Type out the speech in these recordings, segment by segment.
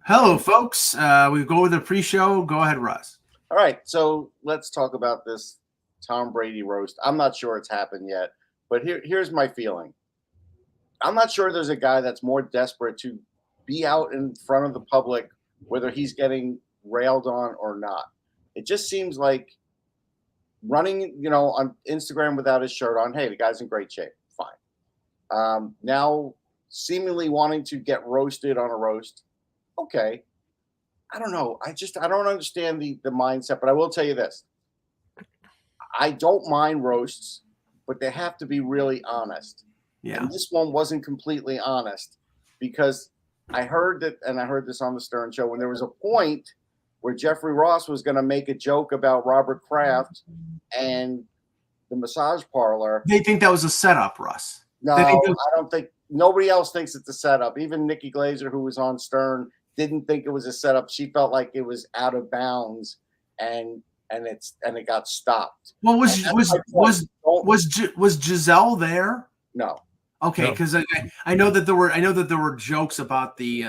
Hello, folks. We go with the pre-show. Go ahead, Russ. All right, so let's talk about this Tom Brady roast. I'm not sure it's happened yet, but here's my feeling. I'm not sure there's a guy that's more desperate to be out in front of the public, whether he's getting railed on or not. It just seems like running, on Instagram without his shirt on. Hey, the guy's in great shape. Fine. Now, seemingly wanting to get roasted on a roast. Okay. I don't know. I don't understand the mindset, but I will tell you this. I don't mind roasts, but they have to be really honest. Yeah. And this one wasn't completely honest because I heard that, and I heard this on the Stern Show, when there was a point where Jeffrey Ross was going to make a joke about Robert Kraft and the massage parlor. They think that was a setup, Russ. No, I don't think nobody else thinks it's a setup. Even Nikki Glazer, who was on Stern, didn't think it was a setup. She felt like it was out of bounds, and it got stopped. Well, was Giselle there? No. Okay, because I know that there were jokes about the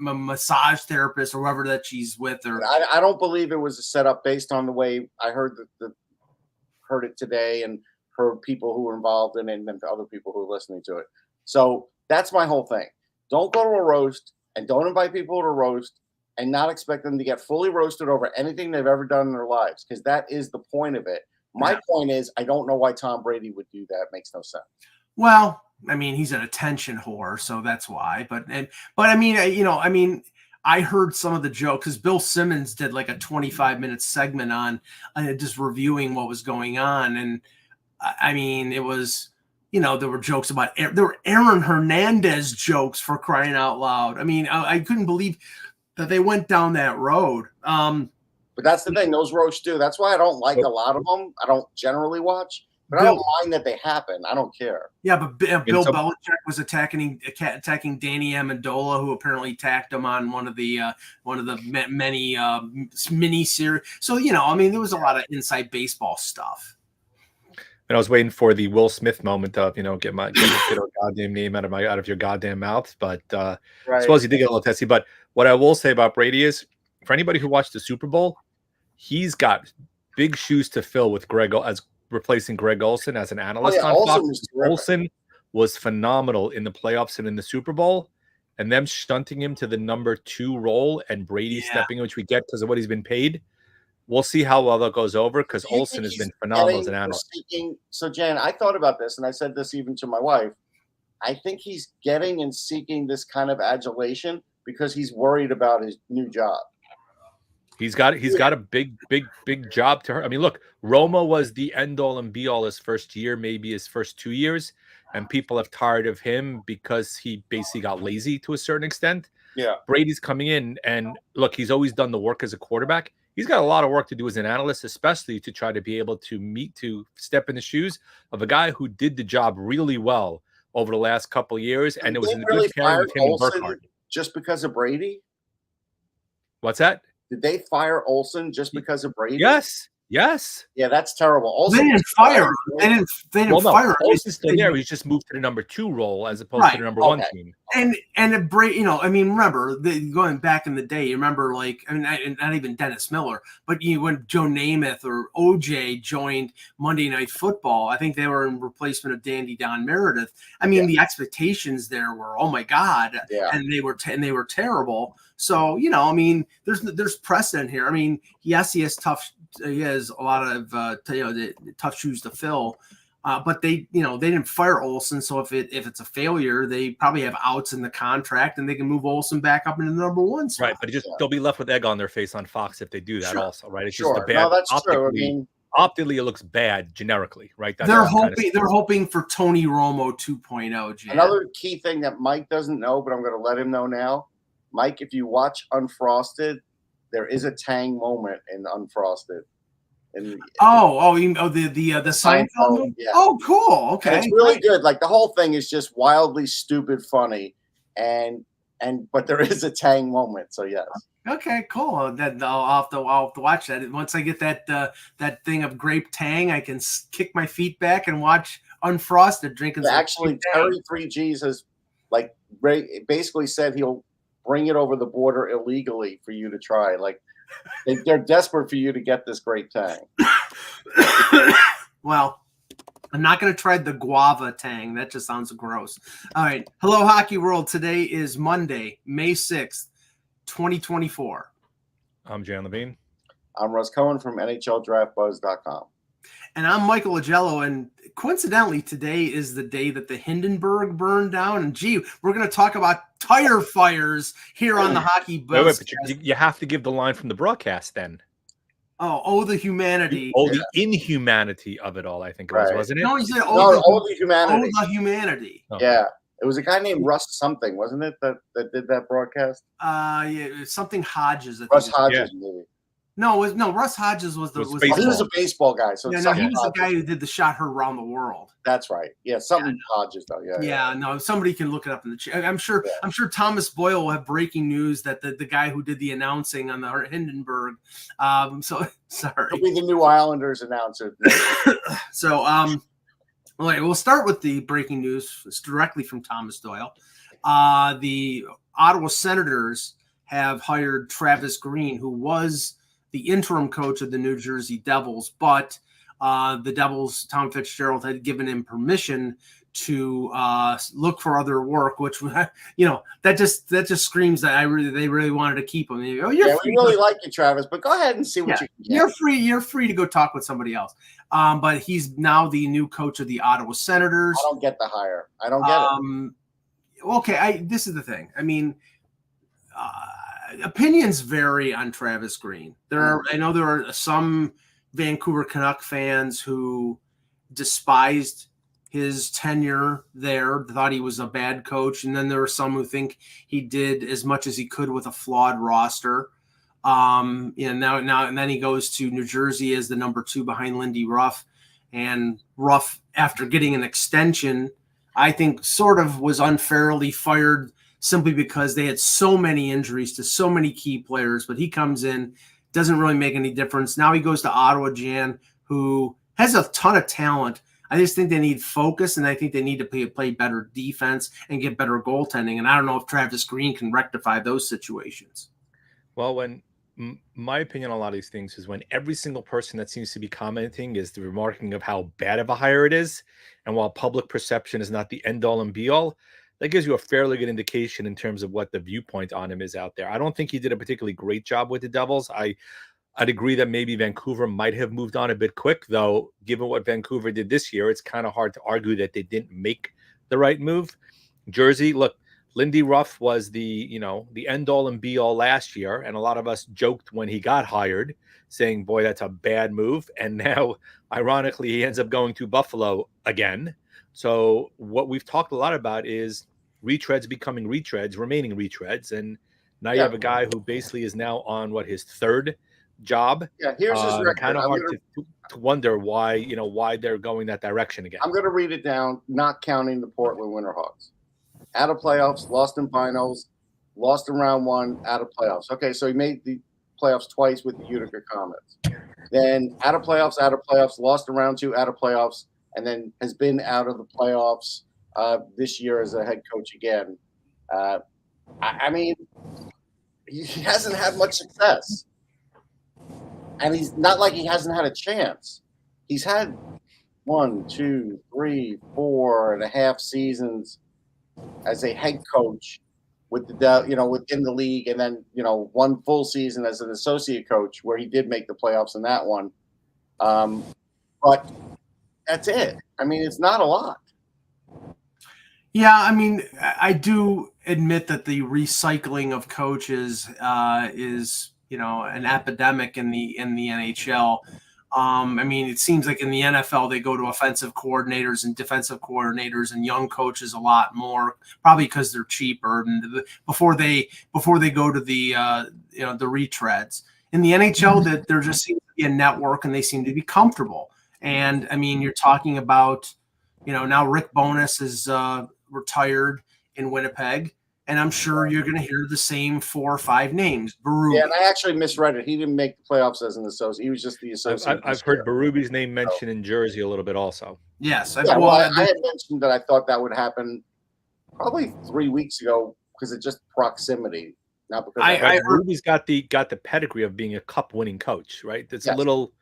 massage therapist or whoever that she's with. Or I don't believe it was a setup based on the way I heard heard it today and heard people who were involved in it and other people who are listening to it. So that's my whole thing. Don't go to a roast and don't invite people to a roast and not expect them to get fully roasted over anything they've ever done in their lives, because that is the point of it. My point is, I don't know why Tom Brady would do that. It makes no sense. Well, I mean, he's an attention whore, so that's why. But I mean, I heard some of the jokes because Bill Simmons did like a 25-minute segment on just reviewing what was going on, and I mean, it was. There were jokes about there were Aaron Hernandez jokes, for crying out loud. I mean, I couldn't believe that they went down that road. But that's the thing; those roasts do. That's why I don't like a lot of them. I don't generally watch, but I don't mind that they happen. I don't care. Yeah, but Bill Belichick was attacking Danny Amendola, who apparently attacked him on one of the many mini series. So I mean, there was a lot of inside baseball stuff. And I was waiting for the Will Smith moment of, get a goddamn name out of your goddamn mouth. But I suppose he did get a little testy. But what I will say about Brady is, for anybody who watched the Super Bowl, he's got big shoes to fill with as replacing Greg Olsen as an analyst on Fox. Olsen was phenomenal in the playoffs and in the Super Bowl, and them shunting him to the number 2 role and Brady stepping in, which we get because of what he's been paid. We'll see how well that goes over, because Olsen has been phenomenal as an analyst. So, Jan, I thought about this, and I said this even to my wife. I think he's getting and seeking this kind of adulation because he's worried about his new job. He's got a big job to her. I mean, look, Roma was the end all and be all his first year, maybe his first 2 years, and people have tired of him because he basically got lazy to a certain extent. Yeah, Brady's coming in, and look, he's always done the work as a quarterback. He's got a lot of work to do as an analyst, especially to try to be able to step in the shoes of a guy who did the job really well over the last couple of years, and it was in the good pairing with him and Burkhardt. Just because of Brady? What's that? Did they fire Olsen just because of Brady? Yes. Yeah, that's terrible. Olsen, they didn't fire him. They didn't fire him. Olsen's still there. He's just moved to the number 2 role as opposed to the number 1 team. And Brady, I mean, remember going back in the day. You remember, not even Dennis Miller, but when Joe Namath or OJ joined Monday Night Football, I think they were in replacement of Don Meredith. I mean, the expectations there were, oh my God, and they were terrible. So I mean, there's precedent here. I mean, yes, he has a lot of tough shoes to fill, but they didn't fire Olsen. So if it's a failure, they probably have outs in the contract and they can move Olsen back up into the number 1 spot. Right, but they'll be left with egg on their face on Fox if they do that. Also, right? It's just a bad. No, that's true. I mean, optically, it looks bad generically, right? They're hoping for Tony Romo 2.0. Jan. Another key thing that Mike doesn't know, but I'm going to let him know now. Mike, if you watch Unfrosted, there is a Tang moment in Unfrosted. The Seinfeld? Yeah. Oh, cool. Okay. And it's really good. Like, the whole thing is just wildly stupid funny, but there is a Tang moment. So yes. Okay, cool. That I'll have to watch that. Once I get that thing of grape Tang, I can kick my feet back and watch Unfrosted drinking. Actually, Terry 3Gs has like basically said he'll bring it over the border illegally for you to try. Like they're desperate for you to get this great tang. Well, I'm not going to try the guava tang. That just sounds gross. All right. Hello, Hockey World. Today is Monday, May 6th, 2024. I'm Jan Levine. I'm Russ Cohen from NHLDraftBuzz.com. And I'm Michael Agello. And coincidentally, today is the day that the Hindenburg burned down. And gee, we're going to talk about tire fires here on the Hockey Buzz. But you have to give the line from the broadcast then. Oh, the humanity. The inhumanity of it all, I think it was, wasn't it? No, he said, the humanity. Oh, the humanity. Okay. Yeah. It was a guy named Russ something, wasn't it, that did that broadcast? Yeah, something Hodges. Russ Hodges, maybe. No, Russ Hodges was the. He was a baseball guy. So yeah, no, he was the guy who did the shot heard around the world. That's right. Yeah, something Hodges though. Yeah. No, somebody can look it up in the chat. I'm sure Thomas Boyle will have breaking news that the guy who did the announcing on the Hindenburg. So sorry. He'll be the new Islanders announcer. So okay, we'll start with the breaking news. It's directly from Thomas Doyle. The Ottawa Senators have hired Travis Green, who was the interim coach of the New Jersey Devils, but the Devils, Tom Fitzgerald, had given him permission to look for other work, which that just screams that they really wanted to keep him. We really like you, Travis, but go ahead and see what you can get. You're free to go talk with somebody else. But he's now the new coach of the Ottawa Senators. I don't get the hire. I don't get it. Okay, this is the thing. I mean, opinions vary on Travis Green. I know there are some Vancouver Canuck fans who despised his tenure there, thought he was a bad coach, and then there are some who think he did as much as he could with a flawed roster. And then he goes to New Jersey as the number 2 behind Lindy Ruff, and Ruff, after getting an extension, I think sort of was unfairly fired simply because they had so many injuries to so many key players. But he comes in, doesn't really make any difference. Now he goes to Ottawa, Jan, who has a ton of talent. I just think they need focus, and I think they need to play better defense and get better goaltending. And I don't know if Travis Green can rectify those situations. Well, when my opinion on a lot of these things is when every single person that seems to be commenting is the remarking of how bad of a hire it is, and while public perception is not the end-all and be-all, that gives you a fairly good indication in terms of what the viewpoint on him is out there. I don't think he did a particularly great job with the Devils. I'd agree that maybe Vancouver might have moved on a bit quick, though, given what Vancouver did this year, it's kind of hard to argue that they didn't make the right move. Jersey, look, Lindy Ruff was the end-all and be-all last year, and a lot of us joked when he got hired, saying, boy, that's a bad move. And now, ironically, he ends up going to Buffalo again. So what we've talked a lot about is retreads becoming retreads, remaining retreads. And now you have a guy who basically is now on his 3rd job. Yeah, here's his record. Kind of hard to wonder why they're going that direction again. I'm going to read it down, not counting the Portland Winterhawks. Out of playoffs, lost in finals, lost in round 1, out of playoffs. Okay, so he made the playoffs twice with the Utica Comets. Then out of playoffs, lost in round 2, out of playoffs, and then has been out of the playoffs this year as a head coach again. I mean, he hasn't had much success. And he's not like he hasn't had a chance. He's had 1, 2, 3, 4.5 seasons as a head coach within the league, and then 1 full season as an associate coach where he did make the playoffs in that one. But that's it. I mean, it's not a lot. Yeah, I mean, I do admit that the recycling of coaches is an epidemic in the NHL. I mean, it seems like in the NFL they go to offensive coordinators and defensive coordinators and young coaches a lot more, probably because they're cheaper. And before they go to the retreads in the NHL, that there just seems to be a network and they seem to be comfortable. And I mean, you're talking about now Rick Bowness is retired in Winnipeg. And I'm sure you're going to hear the same 4 or 5 names. Berube. Yeah, and I actually misread it. He didn't make the playoffs as an associate. He was just the associate. I've heard Berube's name mentioned in Jersey a little bit also. Yes. I had mentioned that I thought that would happen Probably 3 weeks ago because of just proximity. Not because Ruby's got the pedigree of being a cup winning coach, right? It's a little,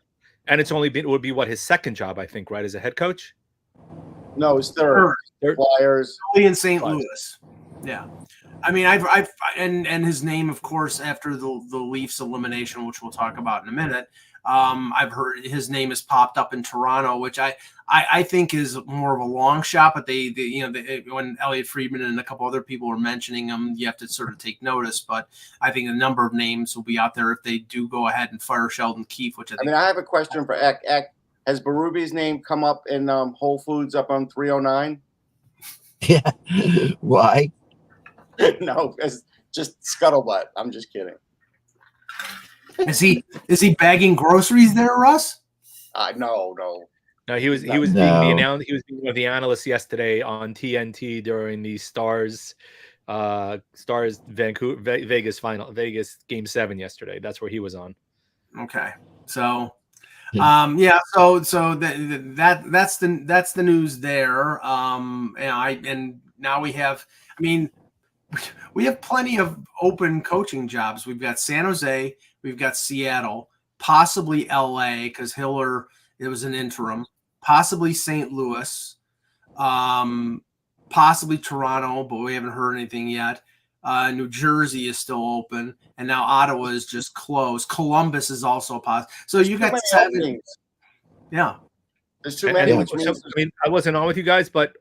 and it would be his second job, I think, right, as a head coach. No, it's third. Flyers in St. Louis. Yeah. I mean, and his name, of course, after the Leafs elimination, which we'll talk about in a minute. I've heard his name has popped up in Toronto, which I think is more of a long shot. But when Elliot Friedman and a couple other people were mentioning him, you have to sort of take notice. But I think a number of names will be out there if they do go ahead and fire Sheldon Keefe. Which I have a question for Eck. Eck, has Berube's name come up in Whole Foods up on 309? Yeah. Why? No, it's just scuttlebutt. I'm just kidding. Is he bagging groceries there, Russ? No. No, he was being one of the analysts yesterday on TNT during the Stars Vegas Game 7 yesterday. That's where he was on. Okay, so that's the news there. And now we have. I mean, we have plenty of open coaching jobs. We've got San Jose. We've got Seattle, possibly LA because Hiller, it was an interim, possibly St. Louis, possibly Toronto, but we haven't heard anything yet. New Jersey is still open, and now Ottawa is just closed. Columbus is also possible. So you got 7. Yeah. There's too many. I wasn't on with you guys, but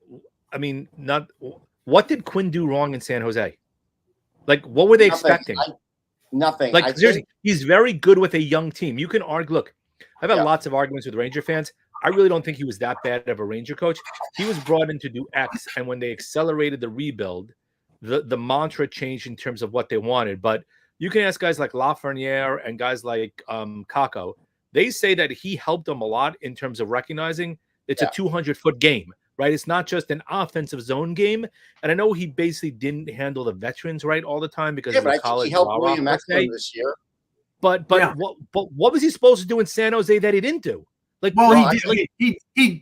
what did Quinn do wrong in San Jose? Like, what were they expecting? Nothing. Like, seriously, he's very good with a young team. You can argue. Look, I've had lots of arguments with Ranger fans. I really don't think he was that bad of a Ranger coach. He was brought in to do X, and when they accelerated the rebuild, the mantra changed in terms of what they wanted. But you can ask guys like Lafreniere and guys like Kako. They say that he helped them a lot in terms of recognizing it's a 200-foot game. Right, it's not just an offensive zone game, and I know he basically didn't handle the veterans right all the time because of the college. He helped William Eklund this year. But what was he supposed to do in San Jose that he didn't do? Like, he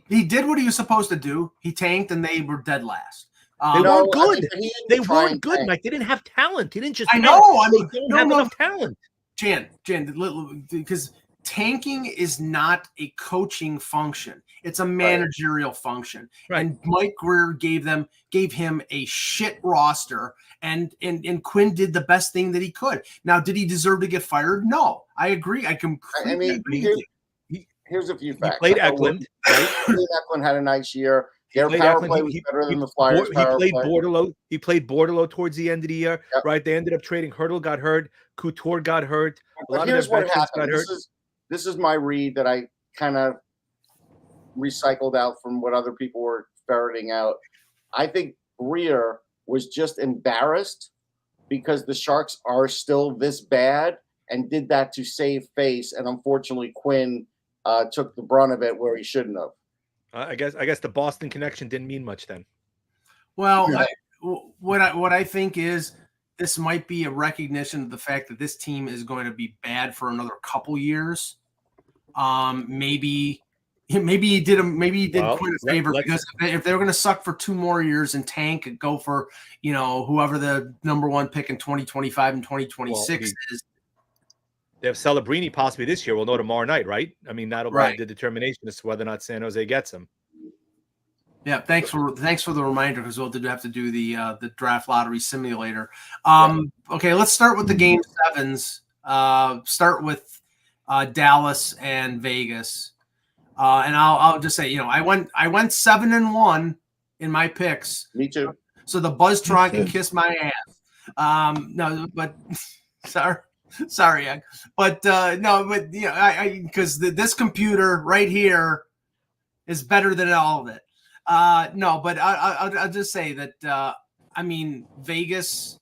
did what he was supposed to do. He tanked, and they were dead last. They weren't good. They weren't good, Mike. They didn't have talent. He didn't just. I know. They don't have enough talent. Jan, because tanking is not a coaching function. It's a managerial function. Right. And Mike Greer gave him a shit roster, and Quinn did the best thing that he could. Now, did he deserve to get fired? No. I agree. I completely agree. Here's a few facts. He played Eklund. Right? Eklund had a nice year. Their power play was better than the Flyers. He played Bordelot towards the end of the year. Yep. Right. They ended up trading. Hurdle got hurt. Couture got hurt. But here's what happened. This is my read that I kind of recycled out from what other people were ferreting out. I think Greer was just embarrassed because the Sharks are still this bad and did that to save face. And unfortunately, Quinn took the brunt of it where he shouldn't have. I guess the Boston connection didn't mean much then. Well, what I think is this might be a recognition of the fact that this team is going to be bad for another couple years. Maybe he did Quinn a favor because if they're going to suck for 2 more years and tank and go for whoever the number 1 pick in 2025 and 2026 is. They have Celebrini possibly this year. We'll know tomorrow night, right? I mean, that'll be the determination as to whether or not San Jose gets him. Yeah, thanks for the reminder because we'll have to do the draft lottery simulator. Okay, let's start with the game 7s. Start with Dallas and Vegas, and I'll just say I went 7-1 in my picks. Me too. So the Buzztron can kiss my ass. No, but sorry, but because this computer right here is better than all of it. No, but I'll just say that Vegas.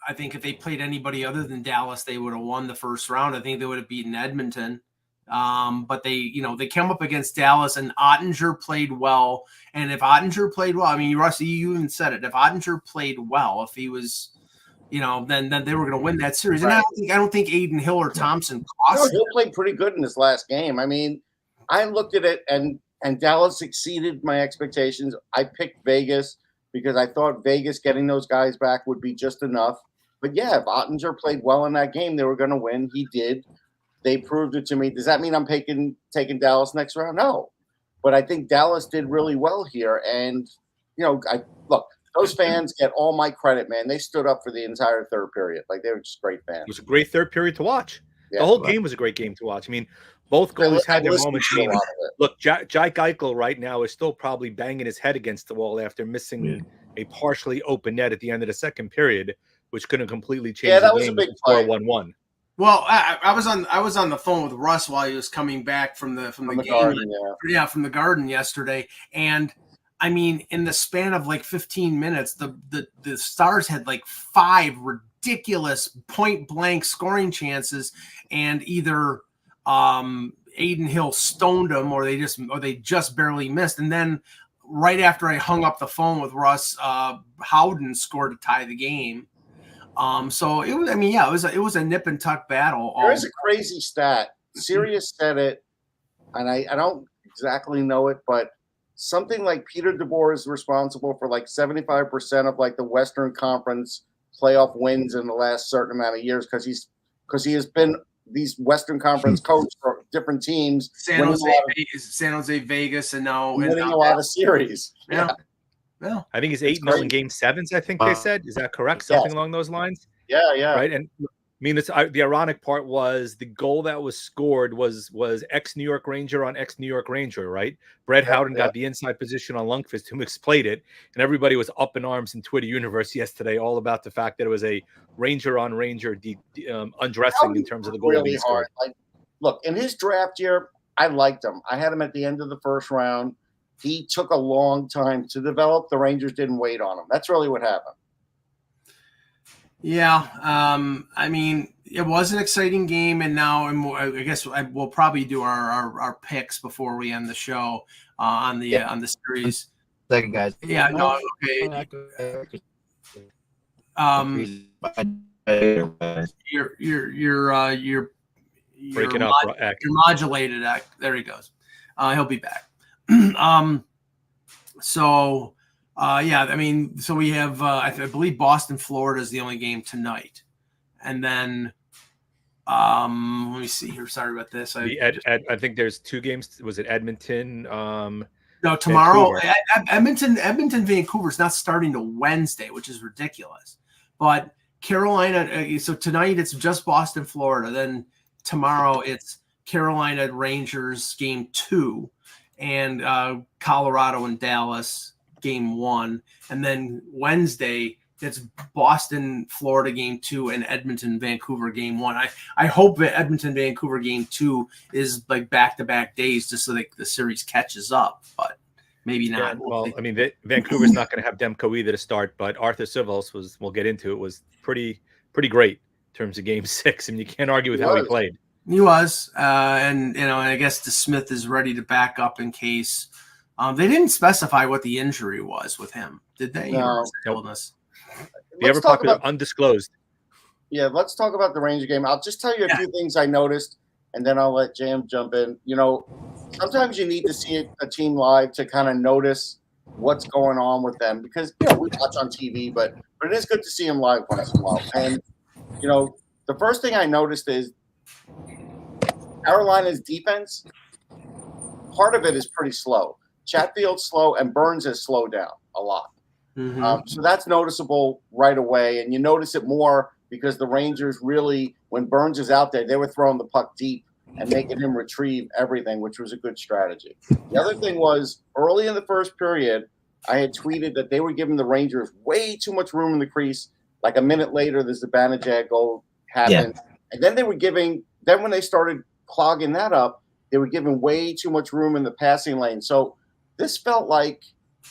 I think if they played anybody other than Dallas, they would have won the first round. I think they would have beaten Edmonton. But they came up against Dallas, and Ottinger played well. And if Ottinger played well, Rusty, you even said it. If Ottinger played well, if he was, then they were going to win that series. And I don't think Aiden Hill or Thompson cost. Hill played pretty good in this last game. I looked at it, and and Dallas exceeded my expectations. I picked Vegas because I thought Vegas getting those guys back would be just enough. But yeah, if Ottinger played well in that game, they were going to win. He did. They proved it to me. Does that mean I'm taking Dallas next round? No. But I think Dallas did really well here. And, look, those fans get all my credit, man. They stood up for the entire third period. Like, they were just great fans. It was a great third period to watch. Yeah, the whole game was a great game to watch. I mean, both goalies had their moments. Look, Jack Eichel right now is still probably banging his head against the wall after missing a partially open net at the end of the second period, which couldn't completely change the game. It was 4-1-1. Well, I was on the phone with Russ while he was coming back from the game, Garden, from the Garden yesterday, and I mean, in the span of like 15 minutes, the Stars had like 5 ridiculous point blank scoring chances, and either Aiden Hill stoned them, or they just barely missed. And then right after I hung up the phone with Russ, Howden scored to tie the game. So it was, it was a nip and tuck battle. There is a crazy stat. Sirius said it, and I don't exactly know it, but something like Peter DeBoer is responsible for like 75% of like the Western Conference playoff wins in the last certain amount of years because he has been these Western Conference coach for different teams. San Jose, Vegas, and now winning a lot of series. Yeah. Yeah. I think it's 8-0 in game 7s, I think they said. Is that correct? Something along those lines? Yeah. Right. And I mean, the ironic part was the goal that was scored was ex-New York Ranger on ex-New York Ranger, right? Brett Howden got the inside position on Lundqvist, who explayed it, and everybody was up in arms in Twitter universe yesterday all about the fact that it was a Ranger on Ranger undressing in terms of the goal. Really hard. Like, look, in his draft year, I liked him. I had him at the end of the first round. He took a long time to develop. The Rangers didn't wait on him. That's really what happened. Yeah, I mean, it was an exciting game, and now I guess we'll probably do our picks before we end the show on the series. Second, guys. Yeah, no, okay. You're breaking up. You're modulated. There he goes. He'll be back. So. I mean, so we have, I believe Boston, Florida is the only game tonight. And then, let me see here. Sorry about this. I think there's 2 games. Was it Edmonton? No, tomorrow. Edmonton, Vancouver is not starting till Wednesday, which is ridiculous. But Carolina, so tonight it's just Boston, Florida. Then tomorrow it's Carolina Rangers game 2 and Colorado and Dallas game 1, and then Wednesday it's Boston, Florida game 2 and Edmonton, Vancouver game 1. I hope that Edmonton, Vancouver game 2 is like back-to-back days just so that the series catches up, but maybe not. Yeah, well, I mean, Vancouver's not going to have Demko either to start, but Arthur Sivos we'll get into it, was pretty great in terms of game 6, and you can't argue with how he played. He was, and I guess DeSmith is ready to back up in case. They didn't specify what the injury was with him, did they? No. Illness. The ever popular undisclosed. Yeah, let's talk about the Ranger game. I'll just tell you a few things I noticed, and then I'll let Jam jump in. Sometimes you need to see a team live to kind of notice what's going on with them because we watch on TV, but it is good to see them live once in a while. And the first thing I noticed is Carolina's defense. Part of it is pretty slow. Chatfield's slow, and Burns has slowed down a lot. Mm-hmm. So that's noticeable right away, and you notice it more because the Rangers really, when Burns is out there, they were throwing the puck deep and making him retrieve everything, which was a good strategy. The other thing was, early in the first period, I had tweeted that they were giving the Rangers way too much room in the crease. Like a minute later, the Zibanejad goal happened. Yeah. And then when they started clogging that up, they were giving way too much room in the passing lane. So this felt like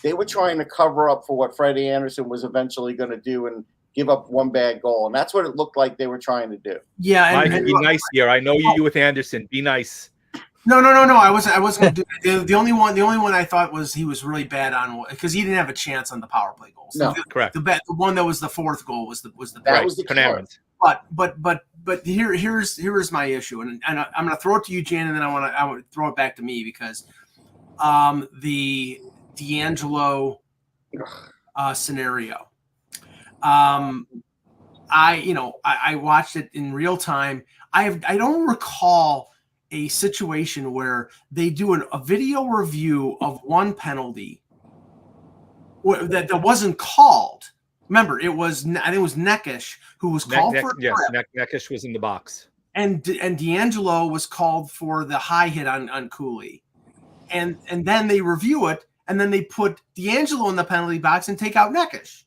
they were trying to cover up for what Freddie Anderson was eventually going to do and give up one bad goal. And that's what it looked like they were trying to do. Yeah. And be nice here. I know you with Anderson. Be nice. No. I wasn't going to do the only one I thought was he was really bad on because he didn't have a chance on the power play goals. No, correct. The one that was the 4th goal was the that was the Panarin. But here's my issue, and I'm going to throw it to you, Jan, and then I want to throw it back to me because the D'Angelo scenario. I watched it in real time. I don't recall a situation where they do a video review of one penalty that wasn't called. Remember, I think it was Neckish who was called for. Yes, Neckish was in the box, and D'Angelo was called for the high hit on Cooley, and then they review it, and then they put D'Angelo in the penalty box and take out Neckish,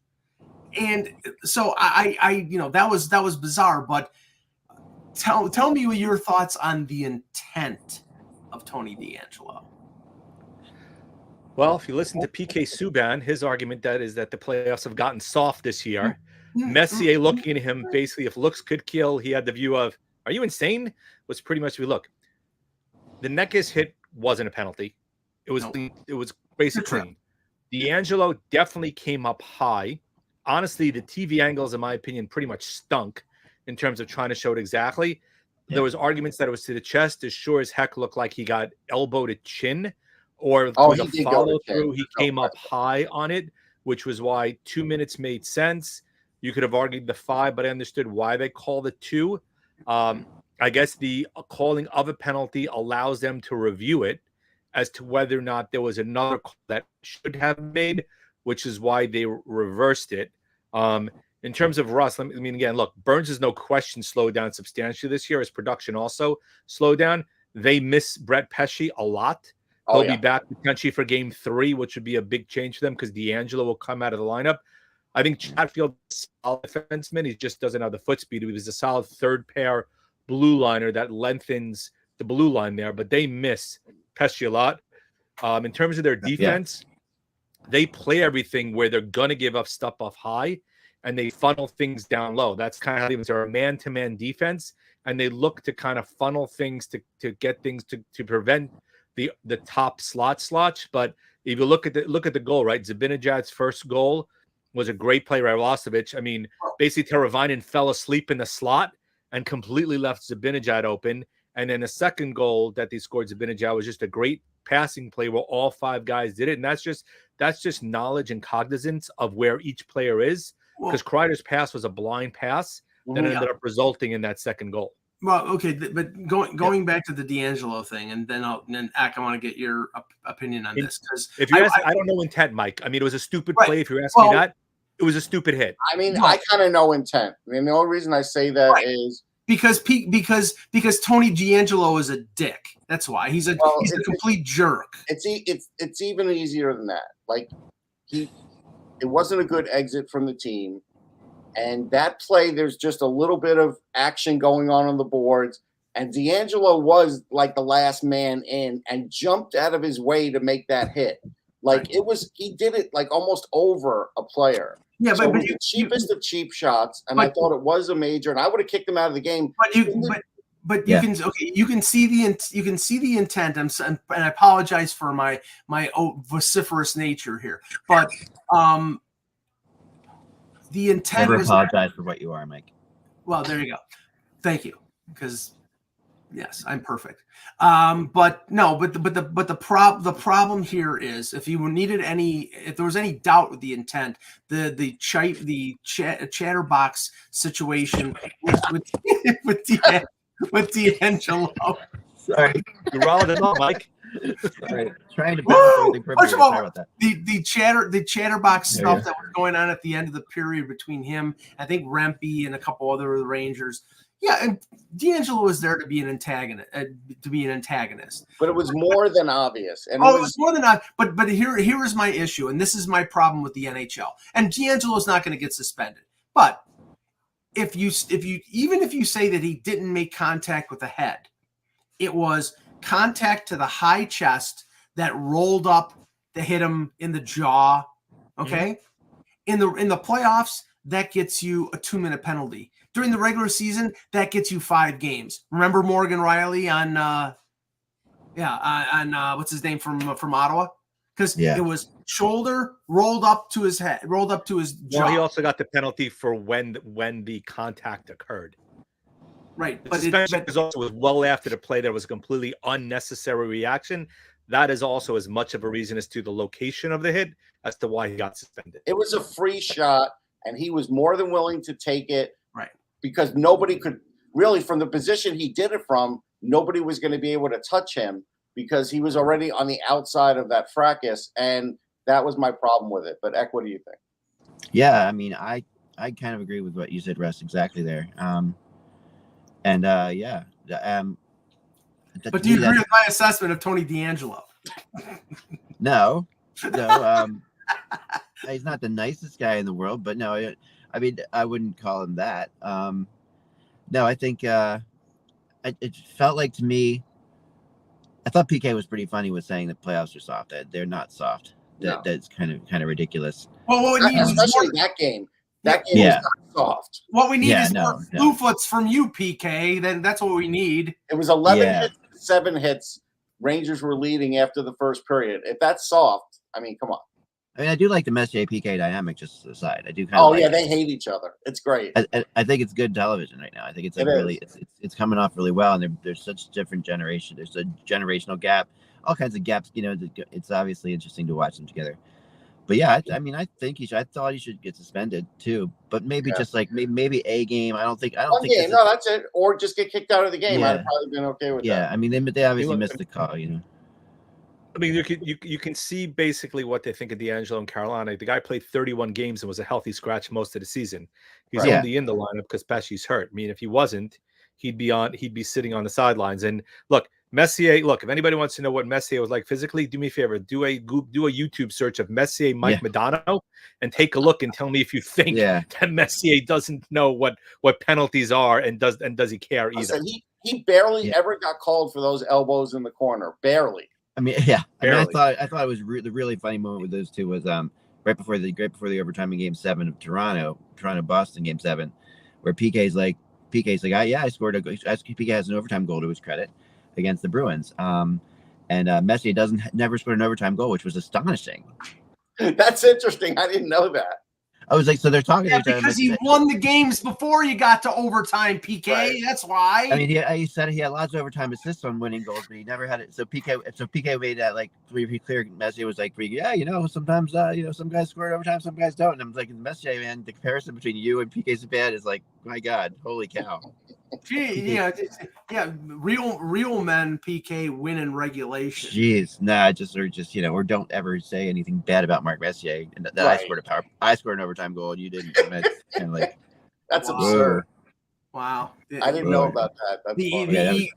and so I that was bizarre. But tell me your thoughts on the intent of Tony D'Angelo. Well, if you listen to PK Subban, his argument is that the playoffs have gotten soft this year. Messier looking at him, basically, if looks could kill, he had the view of, are you insane? Was pretty much, look, the Neckish hit wasn't a penalty. It was basically clean. D'Angelo definitely came up high. Honestly, the TV angles, in my opinion, pretty much stunk in terms of trying to show it exactly. Yeah. There was arguments that it was to the chest. As sure as heck looked like he got elbow to chin. Or with a follow-through, he came up high on it, which was why 2 minutes made sense. You could have argued the 5, but I understood why they called it 2. I guess the calling of a penalty allows them to review it as to whether or not there was another call that should have made, which is why they reversed it. In terms of Russ, again, look, Burns is no question slowed down substantially this year. His production also slowed down. They miss Brett Pesce a lot. He'll be back potentially for game 3, which would be a big change for them because D'Angelo will come out of the lineup. I think Chatfield is a solid defenseman. He just doesn't have the foot speed. He was a solid third pair blue liner that lengthens the blue line there, but they miss Pesce a lot. In terms of their defense, they play everything where they're going to give up stuff off high and they funnel things down low. That's kind of how they're a man-to-man defense, and they look to kind of funnel things to get things to prevent the top slot. But if you look at the goal, right? Zibanejad's first goal was a great play by Roslovic. I mean, basically Teravainen fell asleep in the slot and completely left Zibanejad open. And then the second goal that they scored, Zibanejad, was just a great passing play where all 5 guys did it. And that's just knowledge and cognizance of where each player is. Because Kreider's pass was a blind pass that ended up resulting in that second goal. Well, okay, but going back to the D'Angelo thing, and then Ak, I want to get your opinion on this, because if you ask, I don't know intent, Mike. I mean, it was a stupid play. If you're asking me that, it was a stupid hit. I mean, I kind of know intent. I mean, the only reason I say that is because Tony D'Angelo is a dick. That's why he's a complete jerk. It's even easier than that. Like it wasn't a good exit from the team. And that play, there's just a little bit of action going on the boards. And D'Angelo was like the last man in and jumped out of his way to make that hit. Like he did it like almost over a player. Yeah, so but it was the cheapest of cheap shots. And I thought it was a major, and I would have kicked him out of the game. But you can see the intent. And I apologize for my vociferous nature here. But the intent. Never apologize for what you are, Mike. Well, there you go. Thank you. Because yes, I'm perfect. But the problem here is if there was any doubt with the intent, the chatterbox situation with D'Angelo. Sorry, you rolled it up, Mike. Right. Trying to balance First of all, the chatterbox stuff that was going on at the end of the period between him, I think Rempe and a couple other of the Rangers. Yeah, and D'Angelo was there to be an antagonist. But it was more than obvious. And it was more than obvious. But here is my issue, and this is my problem with the NHL. And D'Angelo's not going to get suspended. But if you say that he didn't make contact with the head, it was contact to the high chest that rolled up to hit him in the jaw. Okay, in the playoffs, that gets you a 2-minute penalty. During the regular season, that gets you 5 games. Remember Morgan Riley on what's his name from Ottawa? Because it was shoulder rolled up to his head, rolled up to his jaw. Well, he also got the penalty for when the contact occurred. Right, the suspension was well after the play. There was a completely unnecessary reaction that is also as much of a reason as to the location of the hit as to why he got suspended. It was a free shot, and he was more than willing to take it. Right. Because nobody could really, from the position he did it from, nobody was going to be able to touch him because he was already on the outside of that fracas, and that was my problem with it. But Eck, what do you think? Yeah, I mean, I kind of agree with what you said, Russ, exactly there. But do you agree with my assessment of Tony D'Angelo? No. He's not the nicest guy in the world, but no, I mean, I wouldn't call him that. No, I think it felt like to me, I thought PK was pretty funny with saying that playoffs are soft. They're not soft. That's kind of ridiculous. Well, especially that game. That game was not soft. What we need is more flu foots from you, PK. Then that's what we need. It was 11 hits, 7 hits. Rangers were leading after the first period. If that's soft, I mean, come on. I mean, I do like the Messier PK dynamic. Just aside, I do kind of. Oh, they hate each other. It's great. I think it's good television right now. I think it's it's coming off really well, and there's such different generation. There's a generational gap, all kinds of gaps. You know, it's obviously interesting to watch them together. But yeah, I mean, I thought he should get suspended too. But maybe just like maybe a game. I don't think. One game. No, that's it. Or just get kicked out of the game. I'd have probably been okay with that. Yeah, I mean, they obviously missed the call. You know. I mean, you can see basically what they think of D'Angelo in Carolina. The guy played 31 games and was a healthy scratch most of the season. He's only in the lineup because Pesci's hurt. I mean, if he wasn't, he'd be sitting on the sidelines. And look, Messier. Look, if anybody wants to know what Messier was like physically, do me a favor. Do a YouTube search of Messier Mike Modano and take a look and tell me if you think that Messier doesn't know what penalties are and does he care either. Listen, he barely ever got called for those elbows in the corner. Barely. I mean, yeah. I thought it was the really funny moment with those two was right before the overtime in Game 7 of Toronto Boston Game 7, where PK's like, I scored PK has an overtime goal to his credit against the Bruins, and Messier never scored an overtime goal, which was astonishing. That's interesting. I didn't know that. I was like, so they're talking to each other because he won the games before you got to overtime, PK. Right. That's why. I mean, he said he had lots of overtime assists on winning goals, but he never had it. So PK made that like pretty clear. Messier was like, sometimes some guys score overtime, some guys don't. And I'm like, Messier, man, the comparison between you and PK Subban is like, my God, holy cow. Real men, PK win in regulation. Jeez, or don't ever say anything bad about Mark Messier. And that I scored an overtime goal and you didn't. Kind of like that's absurd. Wow, I didn't know about that. That's the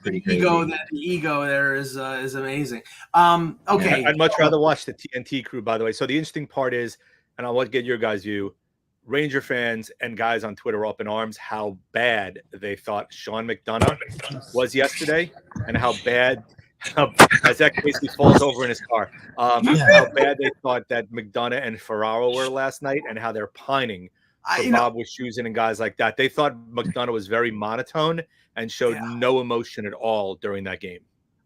ego there is amazing. Okay, I'd much rather watch the TNT crew. By the way, so the interesting part is, and I want to get your guys' view. Ranger fans and guys on Twitter are up in arms how bad they thought Sean McDonough was yesterday, and how bad, as that basically falls over in his car, how bad they thought that McDonough and Ferraro were last night, and how they're pining for Bob Wischusen and guys like that. They thought McDonough was very monotone and showed no emotion at all during that game.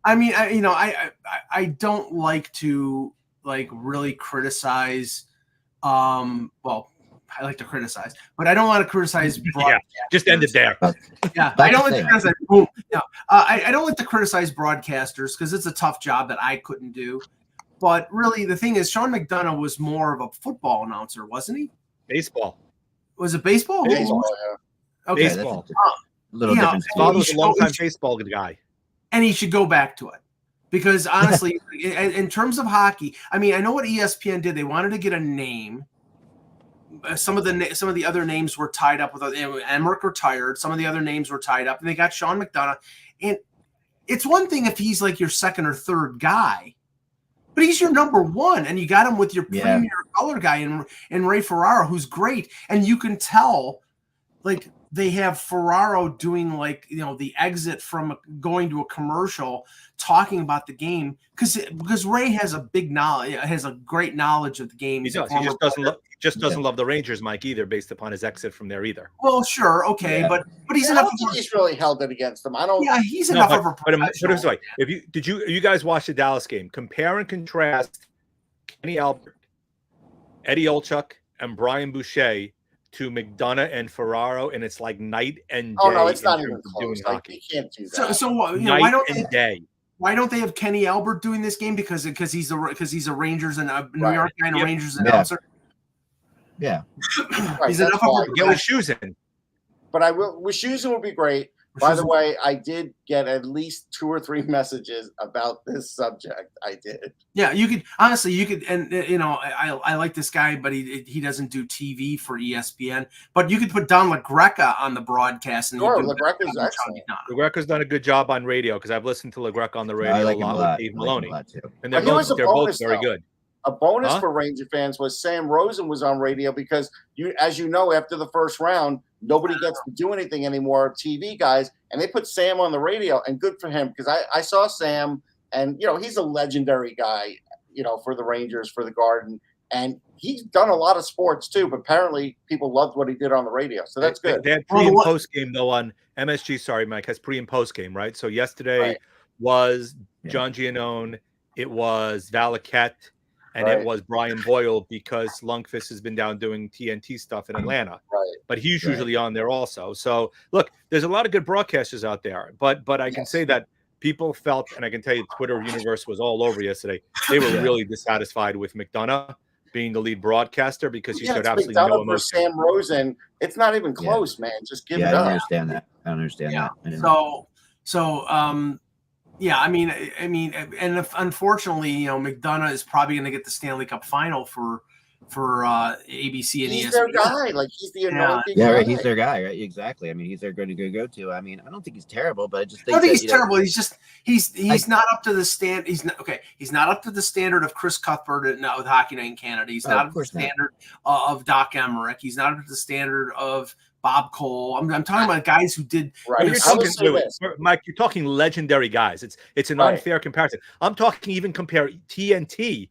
I mean, I don't like to really criticize. I like to criticize, but I don't want to criticize. Just end it there. I don't like to criticize. Boom. No, I don't like to criticize broadcasters because it's a tough job that I couldn't do. But really, the thing is, Sean McDonough was more of a football announcer, wasn't he? Baseball. Was it baseball? Baseball, yeah. Okay. Baseball. A little different. His father was a long-time baseball guy. And he should go back to it. Because honestly, in terms of hockey, I mean, I know what ESPN did. They wanted to get a name. Some of the other names were tied up with Emmerich retired. Some of the other names were tied up, and they got Sean McDonough. And it's one thing if he's like your second or third guy, but he's your number one, and you got him with your premier color guy and Ray Ferraro, who's great, and you can tell like they have Ferraro doing the exit from going to a commercial, talking about the game because Ray has a great knowledge of the game. He does. He just doesn't love the Rangers, Mike, either, based upon his exit from there either. Well, sure, okay, but he's enough. I don't think he's really held it against them. I don't. Yeah, he's enough of a professional. But it's like, you guys watch the Dallas game? Compare and contrast Kenny Albert, Eddie Olchuk, and Brian Boucher to McDonough and Ferraro, and it's like night and day. Oh no, it's not even close. You can't do that. So night why don't and day? Why don't they have Kenny Albert doing this game? Because he's a Rangers and a New York guy and a Rangers announcer. Yeah. He's enough of a get with shoes in. But I will. Wischusen would be great. By the way, I did get at least 2 or 3 messages about this subject. I did. Yeah, you could honestly, and I like this guy, but he doesn't do TV for ESPN. But you could put Don LaGreca on the broadcast, and sure, LaGreca's excellent. LaGreca's done a good job on radio because I've listened to LaGreca on the radio I like a lot with Dave Maloney, and they're both very good. A bonus for Ranger fans was Sam Rosen was on radio because as you know, after the first round, nobody gets to do anything anymore, TV guys, and they put Sam on the radio, and good for him because I saw Sam, and he's a legendary guy, for the Rangers, for the Garden, and he's done a lot of sports too. But apparently, people loved what he did on the radio, so that's good. They had pre and post game though on MSG. Sorry, Mike, has pre and post game, right? So yesterday was John Giannone, it was Valaket. And it was Brian Boyle because Lundqvist has been down doing TNT stuff in Atlanta. Right. But he's usually on there also. So, look, there's a lot of good broadcasters out there. But I can say that people felt, and I can tell you Twitter universe was all over yesterday, they were really dissatisfied with McDonough being the lead broadcaster because he showed absolutely no emotion. Sam Rosen, it's not even close, man. Just give it up. I don't understand that. I don't understand that. Yeah, I mean, and unfortunately, McDonough is probably going to get the Stanley Cup final for ABC and ESPN. He's their guy, he's the anointed guy. Right, he's their guy, right? Exactly. I mean, he's their going to go to. I mean, I don't think he's terrible, but I just think I don't think he's terrible. He's just he's not up to the stand. He's not up to the standard of Chris Cuthbert with Hockey Night in Canada. He's not up to the standard of Doc Emmerich. He's not up to the standard of Bob Cole. I'm talking about guys who did. Right. Mike, you're talking legendary guys. It's an unfair comparison. I'm talking even compare TNT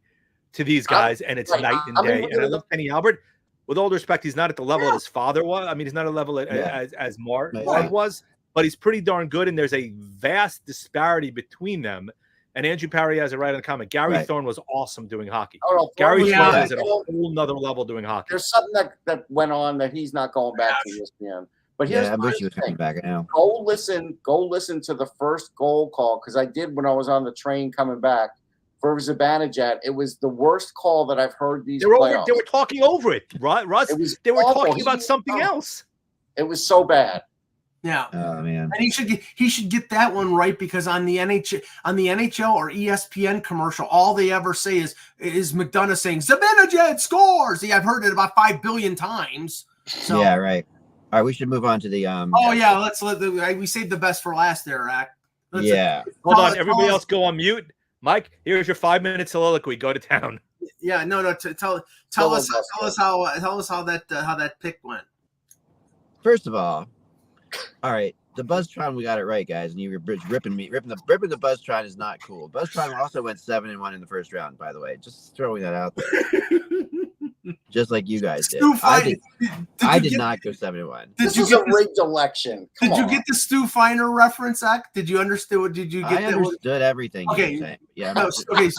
to these guys, and it's night and day. And I love Kenny Albert. With all due respect, he's not at the level that his father was. I mean, he's not at a level as Mark was, but he's pretty darn good. And there's a vast disparity between them. And Andrew Parry has it right in the comment. Gary Thorne was awesome doing hockey. Gary Thorne is at a whole nother level doing hockey. There's something that went on that he's not going back to ESPN. But here's I wish he was coming back now. Go listen to the first goal call because I did when I was on the train coming back for Zibanejad. It was the worst call that I've heard these playoffs. They were talking over it, right, Russ? They were talking about something else. It was so bad. Yeah. Oh man. And he should get that one right because on the NHL or ESPN commercial, all they ever say is McDonough saying Zibanejad scores. I've heard it about 5 billion times. So. Yeah, right. All right, we should move on to the we saved the best for last there, Ack. Hold on, everybody else go on mute. Mike, here's your 5-minute soliloquy. Go to town. Yeah, no. Tell us how that pick went. First of all right, the Buzztron, we got it right, guys, and you were ripping the Buzztron is not cool. Buzztron also went 7-1 in the first round, by the way. Just throwing that out there. Just like you guys did. I did not go 7-1. This was a rigged election. Did you get the Stu Feiner reference, Zach? Did you understand? Did you get that? I understood everything. Okay. Yeah. Okay.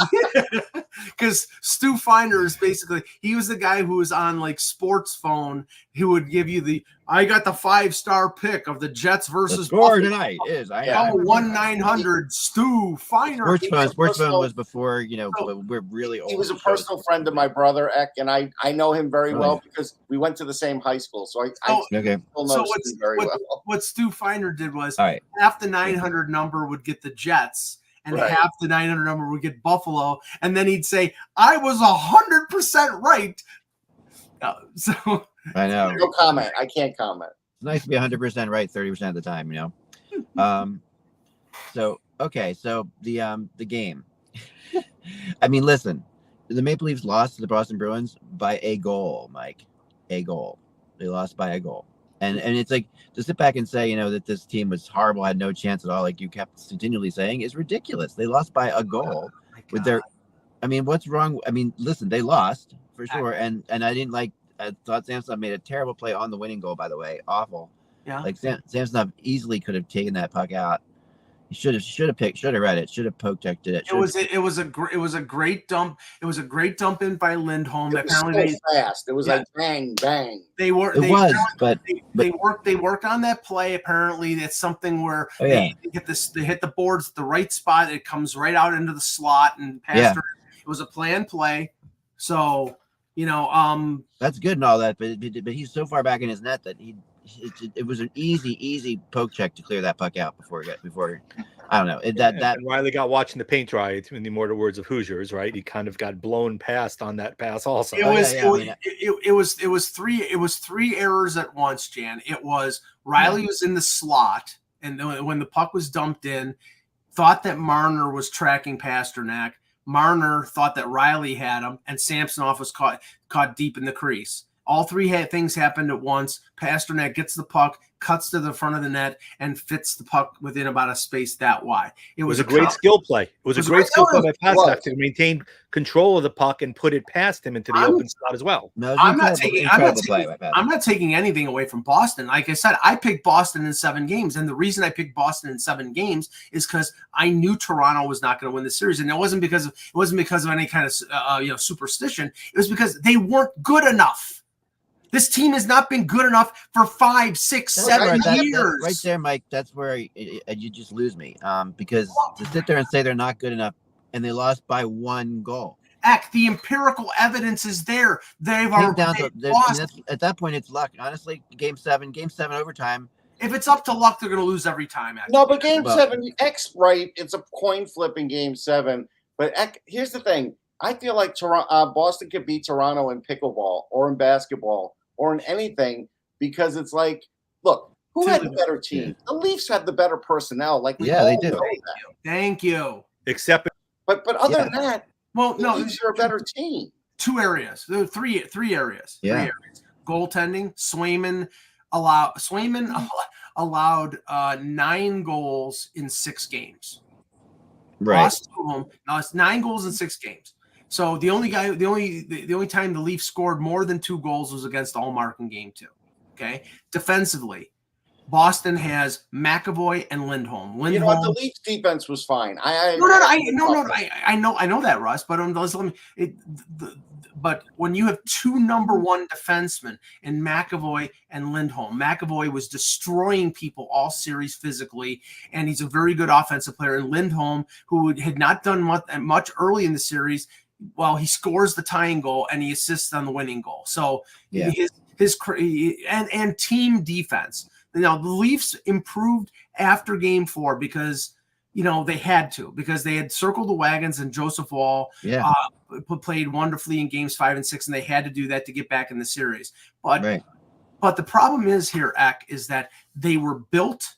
Because Stu Feiner is basically, he was the guy who was on like Sports Phone who would give you I got the 5-star pick of the Jets versus the score tonight is 1-900 Stu Feiner. Sports Phone was before, we're really old. He was a personal friend of my brother, Eck, and I know him very well because we went to the same high school. So I still know Stu very well. What Stu Feiner did was half the 900 number would get the Jets. And half the 900 number would get Buffalo. And then he'd say, I was 100% right. So I know. No comment. I can't comment. It's nice to be 100% right 30% of the time, So the game. I mean, listen, the Maple Leafs lost to the Boston Bruins by a goal, Mike. A goal. They lost by a goal. And it's like to sit back and say, that this team was horrible, had no chance at all, like you kept continually saying, is ridiculous. They lost by a goal with their. I mean, what's wrong? I mean, listen, they lost for sure, and I didn't like. I thought Samsonov made a terrible play on the winning goal. By the way, awful. Yeah. Like Samsonov easily could have taken that puck out, He should have read it. Should have poke checked it. It was a great dump. It was a great dump in by Lindholm. It was so fast. It was like bang bang. They worked on that play. Apparently, it's something where they hit the boards at the right spot. It comes right out into the slot and past. It was a planned play. So that's good and all that, but he's so far back in his net that it was an easy poke check to clear that puck out before I don't know. And Riley got watching the paint dry, in the immortal words of Hoosiers, right? He kind of got blown past on that pass also. It was three errors at once, Jan. It was Riley was in the slot, and when the puck was dumped in, thought that Marner was tracking Pasternak. Marner thought that Riley had him, and Samsonov was caught deep in the crease. All three things happened at once. Pasternak gets the puck, cuts to the front of the net, and fits the puck within about a space that wide. It was a great skill play. It was a great skill play by Pasternak to maintain control of the puck and put it past him into the open slot as well. No, I'm not taking anything away from Boston. Like I said, I picked Boston in 7 games, and the reason I picked Boston in 7 games is because I knew Toronto was not going to win the series, and it wasn't because of any kind of superstition. It was because they weren't good enough. This team has not been good enough for 5, 6, 7 years. Right there, Mike. That's where you just lose me. Because to sit there and say they're not good enough and they lost by 1 goal. The empirical evidence is there. They've already lost. At that point, it's luck. Honestly, game 7 overtime. If it's up to luck, they're going to lose every time. No, but game 7, right? It's a coin flip in game 7. But here's the thing. I feel like Boston could beat Toronto in pickleball or in basketball or in anything because it's like, look, who had the better team? The Leafs had the better personnel. Like they do. Thank you. But other than that, the Leafs are a better team. 2 areas. There are three areas. Yeah. 3 areas. Goaltending. Swayman allowed 9 goals in 6 games. Right. Lost 2 of them. Now it's 9 goals in 6 games. So the only time the Leafs scored more than 2 goals was against Allmark in game 2. Okay. Defensively, Boston has McAvoy and Lindholm. You know what? The Leafs defense was fine. I know that, Russ. But when you have 2 number 1 defensemen in McAvoy and Lindholm, McAvoy was destroying people all series physically, and he's a very good offensive player. And Lindholm, who had not done much early in the series, well, he scores the tying goal and he assists on the winning goal. So his team defense. Now the Leafs improved after game 4 because they had to, because they had circled the wagons and Joseph Wall played wonderfully in games 5 and 6, and they had to do that to get back in the series. But the problem is here, Eck, is that they were built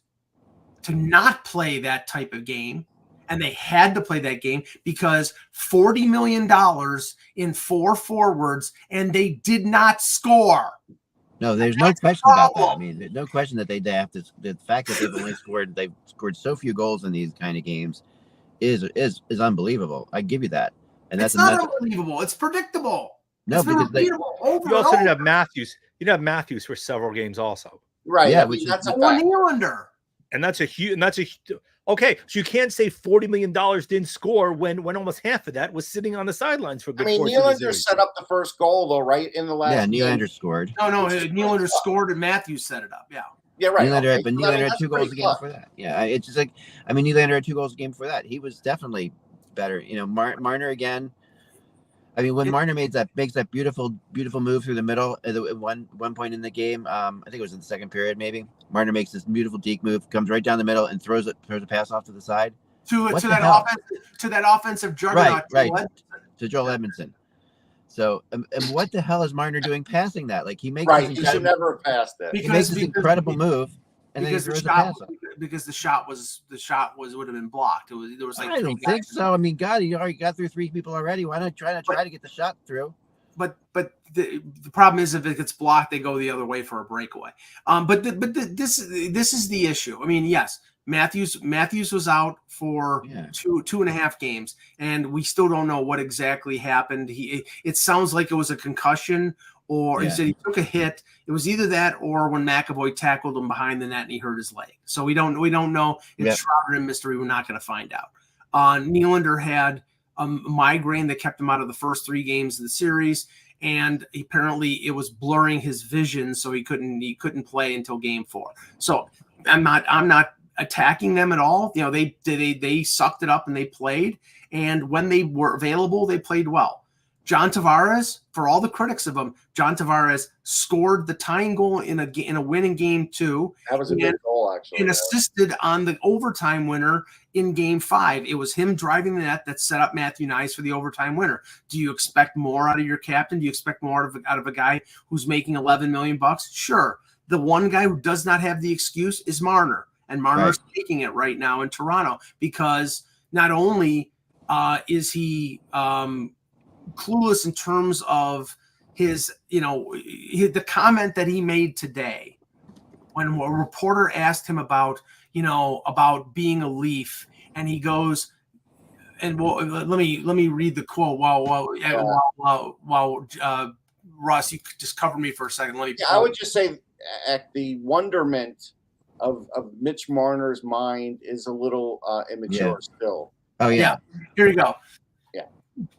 to not play that type of game. And they had to play that game because $40 million in 4 forwards, and they did not score. No, there's no question about that. I mean, there's no question that they have to. The fact that they've scored so few goals in these kind of games is unbelievable. I give you that. And that's not unbelievable. It's predictable. No, because you also didn't have Matthews. You didn't have Matthews for several games also. Right. Yeah, that's a fact. And that's a huge. Okay, so you can't say $40 million didn't score when almost half of that was sitting on the sidelines for good. Nylander set up the first goal though, right in the last. Yeah, Nylander scored. No, Nylander scored and Matthews set it up. Yeah. Yeah, right. Nylander had 2 goals a game for that. Yeah, it's just like Nylander had 2 goals a game for that. He was definitely better. Marner again. I mean, when Marner makes that beautiful move through the middle at one point in the game, I think it was in the second period, maybe. Marner makes this beautiful deke move, comes right down the middle, and throws a pass off to the side to that offensive juggernaut. Right, to Joel Edmondson. So, and what the hell is Marner doing passing that? Like he makes he should never have passed that. He makes this incredible move. And then he throws a pass off. Because the shot would have been blocked. There was like I don't think so. I mean, God, you already got through 3 people already. Why not try to get the shot through? But the problem is if it gets blocked, they go the other way for a breakaway. This is the issue. I mean, yes, Matthews was out for 2.5 games, and we still don't know what exactly happened. It sounds like it was a concussion or he said he took a hit. It was either that or when McAvoy tackled him behind the net and he hurt his leg. So we don't know. It's shrouded in mystery. We're not going to find out. Nylander had a migraine that kept him out of the first 3 games of the series, and apparently it was blurring his vision, so he couldn't play until Game 4. So I'm not attacking them at all. You know, they sucked it up and they played, and when they were available, they played well. John Tavares, for all the critics of him, John Tavares scored the tying goal in a win in Game 2. That was a big goal, actually. And assisted on the overtime winner in Game 5. It was him driving the net that set up Matthew Nice for the overtime winner. Do you expect more out of your captain? Do you expect more out of a guy who's making $11 million? Sure. The one guy who does not have the excuse is Marner, and Marner's taking it right now in Toronto because not only is he clueless in terms of his, the comment that he made today when a reporter asked him about being a Leaf, and he goes, and let me read the quote while Russ, you could just cover me for a second. I would just say the wonderment of Mitch Marner's mind is a little immature still. Oh yeah. Here you go.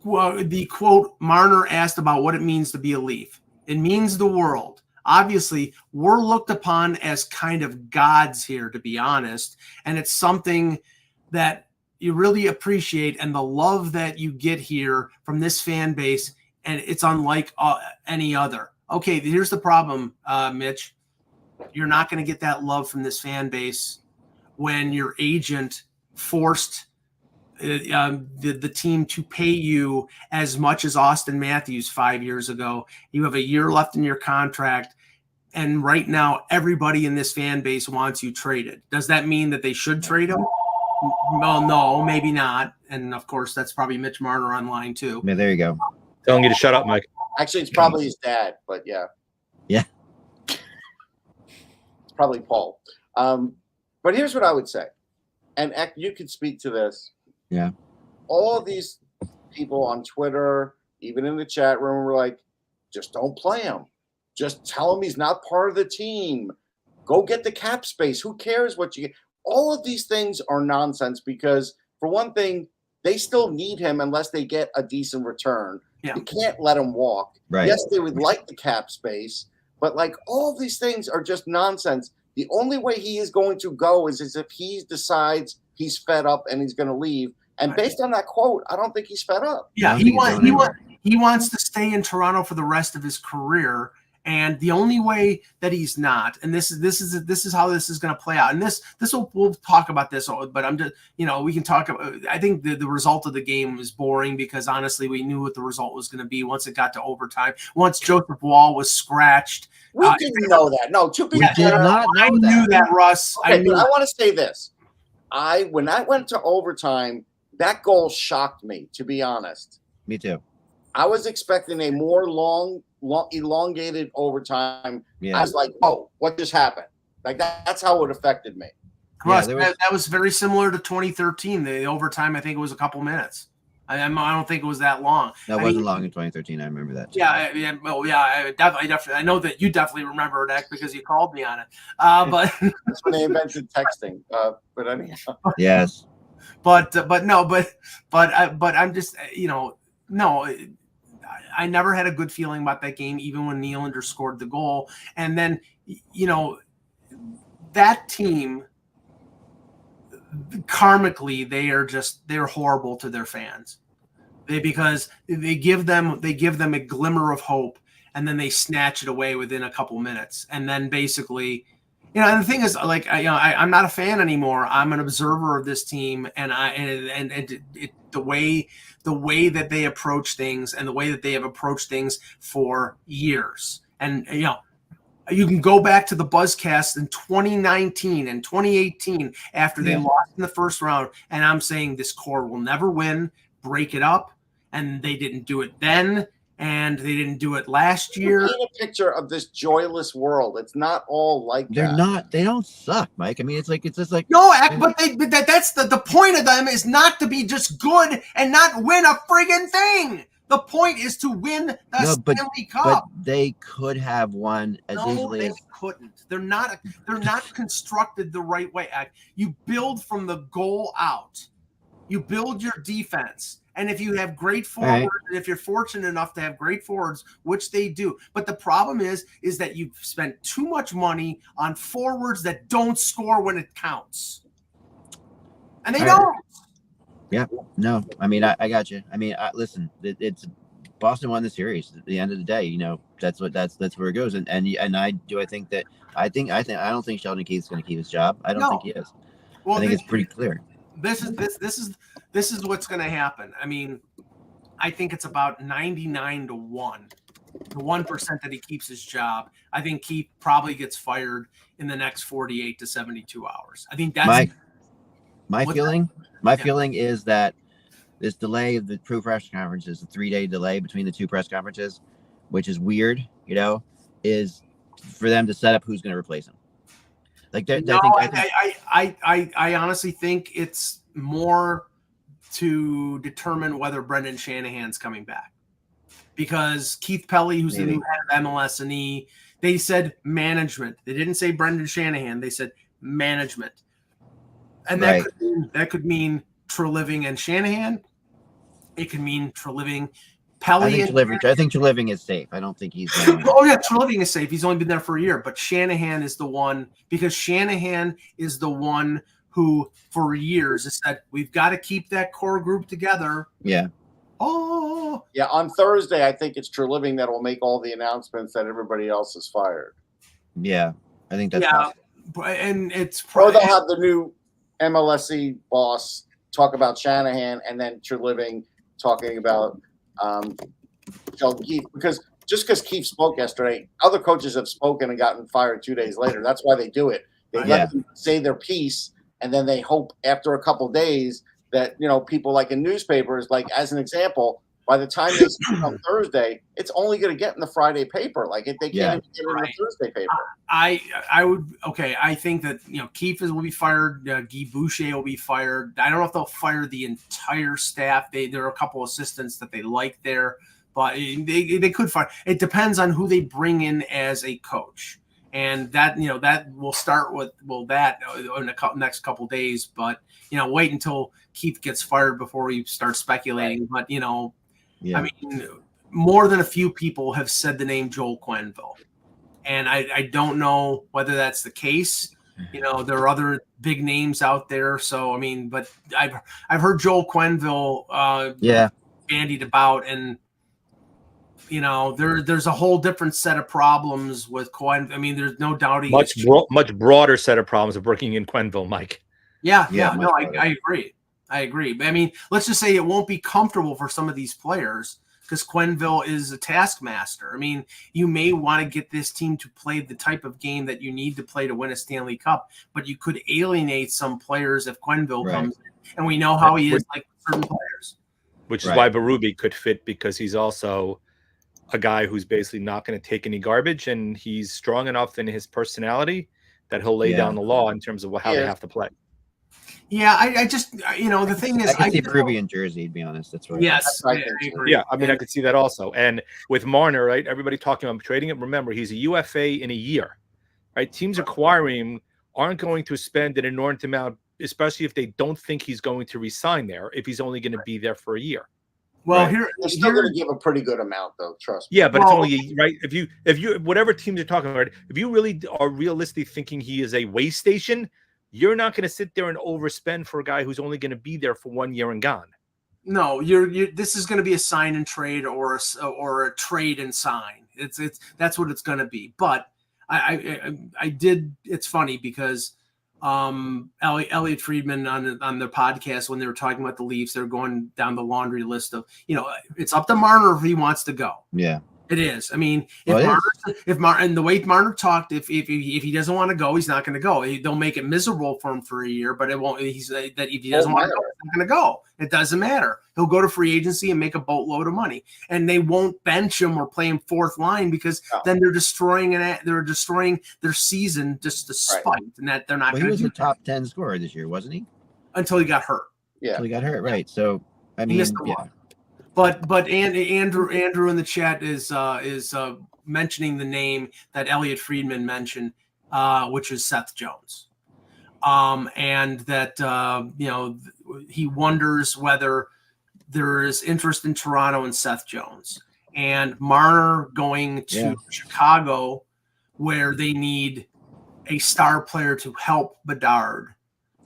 Well, the quote, Marner asked about what it means to be a Leaf. It means the world. Obviously, we're looked upon as kind of gods here, to be honest. And it's something that you really appreciate, and the love that you get here from this fan base, and it's unlike any other. Okay, here's the problem, Mitch. You're not going to get that love from this fan base when your agent forced the team to pay you as much as Austin Matthews 5 years ago. You have a year left in your contract, and right now everybody in this fan base wants you traded. Does that mean that they should trade him? Well, no, maybe not. And of course, that's probably Mitch Marner on line too. Yeah, there you go. Telling you to shut up, Mike. Actually, it's probably his dad, but yeah. It's probably Paul. But here's what I would say, and you could speak to this. Yeah. All of these people on Twitter, even in the chat room, were like, just don't play him. Just tell him he's not part of the team. Go get the cap space. Who cares what you get? All of these things are nonsense because, for one thing, they still need him unless they get a decent return. Yeah. You can't let him walk. Right. Yes, they would like the cap space, but all of these things are just nonsense. The only way he is going to go is if he decides he's fed up and he's going to leave. And based on that quote, I don't think he's fed up. Yeah, he wants to stay in Toronto for the rest of his career, and the only way that he's not, and this is how this is going to play out. And we'll talk about this, but I'm just we can talk about. I think the result of the game was boring because honestly, we knew what the result was going to be once it got to overtime. Once Joseph Wall was scratched, we didn't know that. No, to be fair, I knew that, Russ. Okay, I want to say this. When I went to overtime, that goal shocked me, to be honest. Me too. I was expecting a more elongated overtime. Yeah. I was like, oh, what just happened? That's how it affected me. Russ, that was very similar to 2013. The overtime, I think it was a couple minutes. I don't think it was that long. That wasn't long in 2013. I remember that. I definitely. I know that you definitely remember that because you called me on it. But that's when they invented texting. But anyhow. Yes. But I'm just no. I never had a good feeling about that game, even when Nylander scored the goal. And then that team, karmically, they're horrible to their fans. Because they give them a glimmer of hope, and then they snatch it away within a couple minutes, and then basically. And the thing is, I'm not a fan anymore. I'm an observer of this team, and the way that they approach things, and the way that they have approached things for years. And you can go back to the Buzzcast in 2019 and 2018 after they lost in the first round, and I'm saying this core will never win. Break it up, and they didn't do it then. And they didn't do it last year. Paint a picture of this joyless world. It's not all like They're that. not. They don't suck, Mike. I mean, it's just like no. But that's the point of them is not to be just good and not win a friggin' thing. The point is to win the Stanley Cup. But they could have won as easily as couldn't. They're not constructed the right way. You build from the goal out. You build your defense. And if you have great forwards, and if you're fortunate enough to have great forwards, which they do, but the problem is that you've spent too much money on forwards that don't score when it counts. And they don't. Yeah, no, I mean, I got you. I mean, listen, it's Boston won the series. At the end of the day, that's where it goes. And I don't think Sheldon Keefe's going to keep his job. I don't think he is. Well, I think it's pretty clear. This is what's going to happen. I mean, I think it's about 99-1, the 1% that he keeps his job. I think Keefe probably gets fired in the next 48 to 72 hours. I think that's my feeling. My feeling is that this delay of the press conferences, the 3-day delay between the two press conferences, which is weird, is for them to set up who's going to replace him. Like, I honestly think it's more to determine whether Brendan Shanahan's coming back, because Keith Pelley, who's the new head of MLS&E, they said management. They didn't say Brendan Shanahan. They said management. And that could mean Treliving and Shanahan. It could mean Treliving, Pelley. I think Treliving is safe. I don't think he's. Treliving is safe. He's only been there for a year, but Shanahan is the one, because Shanahan is the one who, for years, has said we've got to keep that core group together. Yeah. Oh. Yeah. On Thursday, I think it's Treliving that will make all the announcements that everybody else is fired. Yeah, I think that's possible. And it's or they'll have the new MLSE boss talk about Shanahan, and then Treliving talking about Sheldon Keefe. Because Keefe spoke yesterday, other coaches have spoken and gotten fired 2 days later. That's why they do it. They let them say their piece, and then they hope after a couple of days that, people like in newspapers, like as an example, by the time they speak on Thursday, it's only going to get in the Friday paper. Like they can't even get it in the Thursday paper. I think that Keefe will be fired. Guy Boucher will be fired. I don't know if they'll fire the entire staff. There are a couple assistants that they like there, but they could fire. It depends on who they bring in as a coach, and that will start with in the next couple days. But wait until Keefe gets fired before we start speculating. But I mean, more than a few people have said the name Joel Quenneville, and I don't know whether that's the case. There are other big names out there, so I mean, but I've heard Joel Quenneville bandied about, and there's a whole different set of problems with Quenneville. I mean, there's no doubt much broader set of problems of working in Quenneville, Mike. I agree. I agree. But I mean, let's just say it won't be comfortable for some of these players, because Quenneville is a taskmaster. I mean, you may want to get this team to play the type of game that you need to play to win a Stanley Cup, but you could alienate some players if Quenneville comes in. And we know how he is like certain players. Which is why Berube could fit, because he's also a guy who's basically not going to take any garbage, and he's strong enough in his personality that he'll lay down the law in terms of how they have to play. Yeah, I just, the thing is, I can see Berube in Jersey, to be honest. That's right. Yes, I agree. Yeah, I mean, I could see that also. And with Marner, right, everybody talking about trading him. Remember, he's a UFA in a year, right? Teams acquiring him aren't going to spend an inordinate amount, especially if they don't think he's going to resign there, if he's only going to be there for a year. Well, they're still going to give a pretty good amount, though. Trust me. Yeah, but it's only right. If you, whatever teams are talking about, if you really are realistically thinking he is a way station, you're not going to sit there and overspend for a guy who's only going to be there for 1 year and gone. No, this is going to be a sign and trade or a trade and sign. That's what it's going to be. But I did. It's funny because Elliot Friedman on their podcast, when they were talking about the Leafs, they're going down the laundry list of, it's up to Marner if he wants to go. Yeah. It is. I mean, if Marner, and the way Marner talked, if he doesn't want to go, he's not going to go. They'll make it miserable for him for a year, but it won't. If he doesn't want to go, he's not going to go. It doesn't matter. He'll go to free agency and make a boatload of money, and they won't bench him or play him fourth line, because then they're destroying their season just to spite, and that they're not. He was a top 10 scorer this year, wasn't he? Until he got hurt. Yeah, until he got hurt, right? So I mean, But Andrew in the chat is mentioning the name that Elliot Friedman mentioned, which is Seth Jones, and that he wonders whether there is interest in Toronto and Seth Jones and Marner going to Chicago, where they need a star player to help Bedard.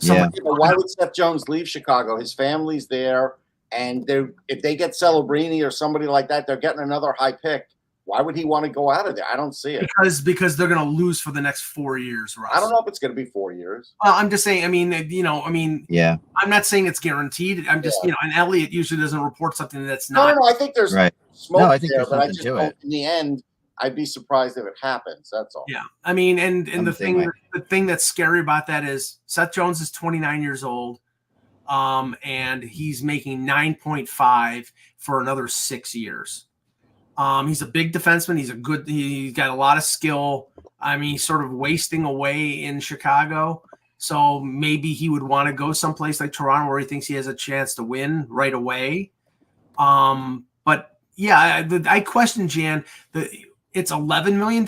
Why would Seth Jones leave Chicago? His family's there, and if they get Celebrini or somebody like that, they're getting another high pick. Why would he want to go out of there? I don't see it. Because they're going to lose for the next 4 years, Russ. I don't know if it's going to be 4 years. I'm just saying. Yeah. I'm not saying it's guaranteed. I'm just, and Elliot usually doesn't report something that's not. No. I think there's smoke I think there, there's but I something just to don't. it. In the end, I'd be surprised if it happens. That's all. Yeah, I mean, and the thing that's scary about that is Seth Jones is 29 years old, and he's making 9.5 for another 6 years. He's a big defenseman. He's got a lot of skill. I mean, he's sort of wasting away in Chicago. So maybe he would want to go someplace like Toronto where he thinks he has a chance to win right away. But yeah, I question Jan. It's $11 million.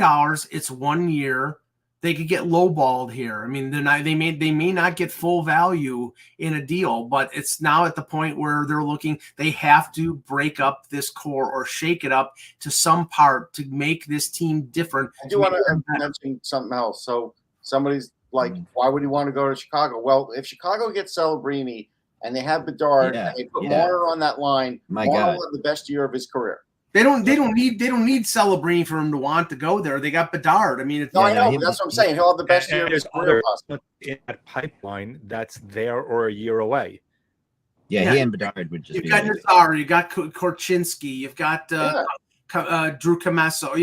It's 1 year. They could get lowballed here. I mean, they may not get full value in a deal, but it's now at the point where they're looking. They have to break up this core or shake it up to some part to make this team different. I do want to mention something else. So somebody's like, why would he want to go to Chicago? Well, if Chicago gets Celebrini and they have Bedard and they put Marner on that line, Marner will have the best year of his career. They don't need Celebrini for him to want to go there. They got Bedard. I mean, I know. That's what I'm saying. He'll have the best year of his career. In that pipeline, that's there or a year away. Yeah, he and Bedard would just. You've got Nazar, you got Korchinski, you've got Drew Camasso.